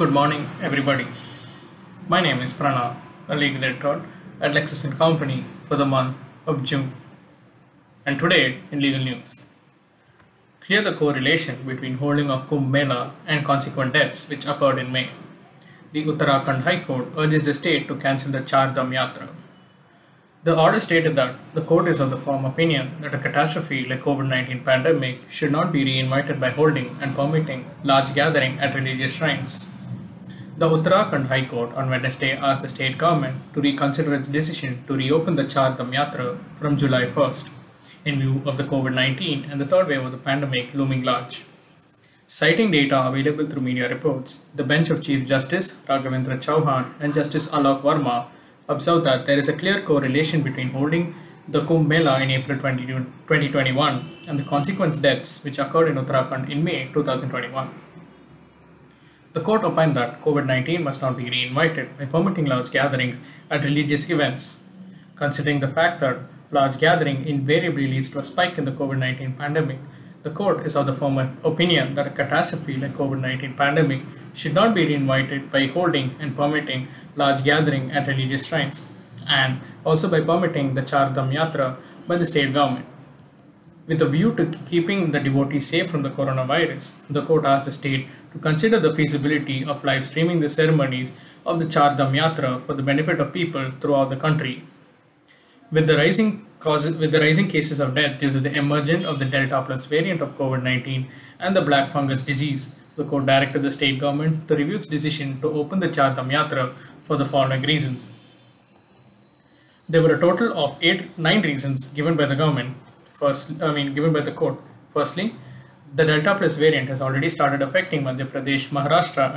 Good morning, everybody. My name is Pranav, a legal editor at Lexis & Company for the month of June. And today in legal news, clear the correlation between holding of Kumbh Mela and consequent deaths which occurred in May. The Uttarakhand High Court urges the state to cancel the Char Dham Yatra. The order stated that the court is of the firm opinion that a catastrophe like COVID-19 pandemic should not be reinvited by holding and permitting large gathering at religious shrines. The Uttarakhand High Court on Wednesday asked the state government to reconsider its decision to reopen the Char Dham Yatra from July 1st in view of the COVID-19 and the third wave of the pandemic looming large. Citing data available through media reports, the bench of Chief Justice Raghavendra Chauhan and Justice Alok Verma observed that there is a clear correlation between holding the Kumbh Mela in April 2021 and the consequent deaths which occurred in Uttarakhand in May 2021. The court opined that COVID-19 must not be reinvited by permitting large gatherings at religious events, considering the fact that large gathering invariably leads to a spike in the COVID-19 pandemic. The court is of the firm opinion that a catastrophe like COVID-19 pandemic should not be reinvited by holding and permitting large gathering at religious shrines, and also by permitting the Char Dham Yatra by the state government. With a view to keeping the devotees safe from the coronavirus, the court asked the state to consider the feasibility of live streaming the ceremonies of the Char Dham Yatra for the benefit of people throughout the country. With the rising cases of death due to the emergence of the Delta Plus variant of COVID-19 and the black fungus disease, the court directed the state government to review its decision to open the Char Dham Yatra for the following reasons. There were a total of 9 reasons given by the government. Given by the court. Firstly, the Delta Plus variant has already started affecting Madhya Pradesh, Maharashtra,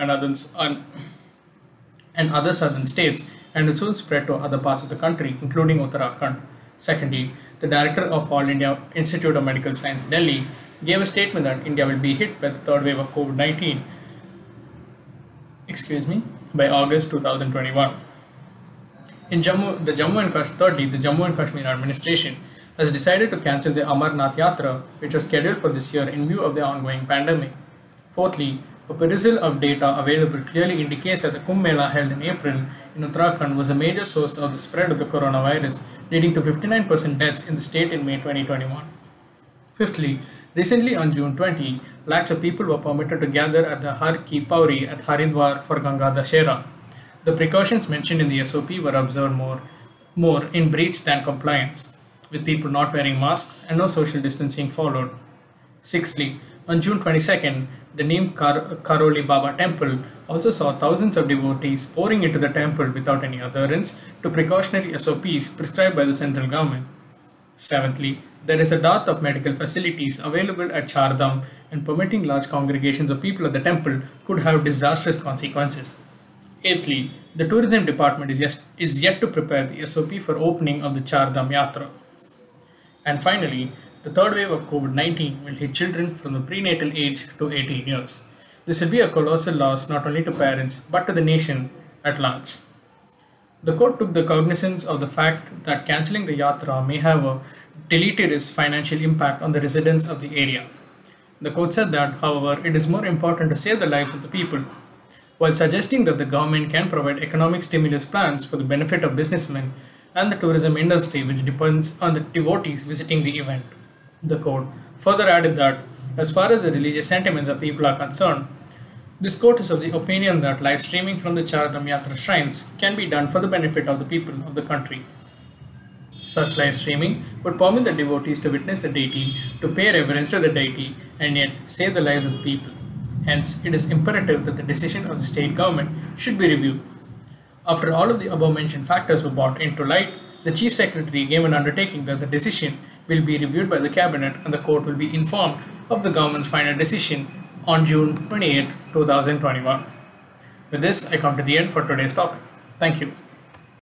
and other southern states, and it will spread to other parts of the country, including Uttarakhand. Secondly, the director of All India Institute of Medical Science, Delhi, gave a statement that India will be hit by the third wave of COVID-19 by August 2021. Thirdly, the Jammu and Kashmir administration has decided to cancel the Amarnath Yatra, which was scheduled for this year in view of the ongoing pandemic. Fourthly, a perusal of data available clearly indicates that the Kumbh Mela held in April in Uttarakhand was a major source of the spread of the coronavirus, leading to 59% deaths in the state in May 2021. Fifthly, recently on June 20, lakhs of people were permitted to gather at the Har Ki Pauri at Haridwar for Ganga Dashera. The precautions mentioned in the SOP were observed more in breach than compliance, with people not wearing masks and no social distancing followed. Sixthly, on June 22nd, the Neem Karoli Baba temple also saw thousands of devotees pouring into the temple without any adherence to precautionary SOPs prescribed by the central government. Seventhly, there is a dearth of medical facilities available at Char Dham, and permitting large congregations of people at the temple could have disastrous consequences. Eighthly, the tourism department is yet to prepare the SOP for opening of the Char Dham Yatra. And finally, the third wave of COVID-19 will hit children from the prenatal age to 18 years. This will be a colossal loss not only to parents but to the nation at large. The court took the cognizance of the fact that cancelling the Yatra may have a deleterious financial impact on the residents of the area. The court said that, however, it is more important to save the lives of the people, while suggesting that the government can provide economic stimulus plans for the benefit of businessmen and the tourism industry, which depends on the devotees visiting the event. The court further added that, as far as the religious sentiments of people are concerned, this court is of the opinion that live streaming from the Char Dham Yatra shrines can be done for the benefit of the people of the country. Such live streaming would permit the devotees to witness the deity, to pay reverence to the deity, and yet save the lives of the people. Hence, it is imperative that the decision of the state government should be reviewed. After all of the above-mentioned factors were brought into light, the Chief Secretary gave an undertaking that the decision will be reviewed by the Cabinet and the court will be informed of the government's final decision on June 28, 2021. With this, I come to the end for today's topic. Thank you.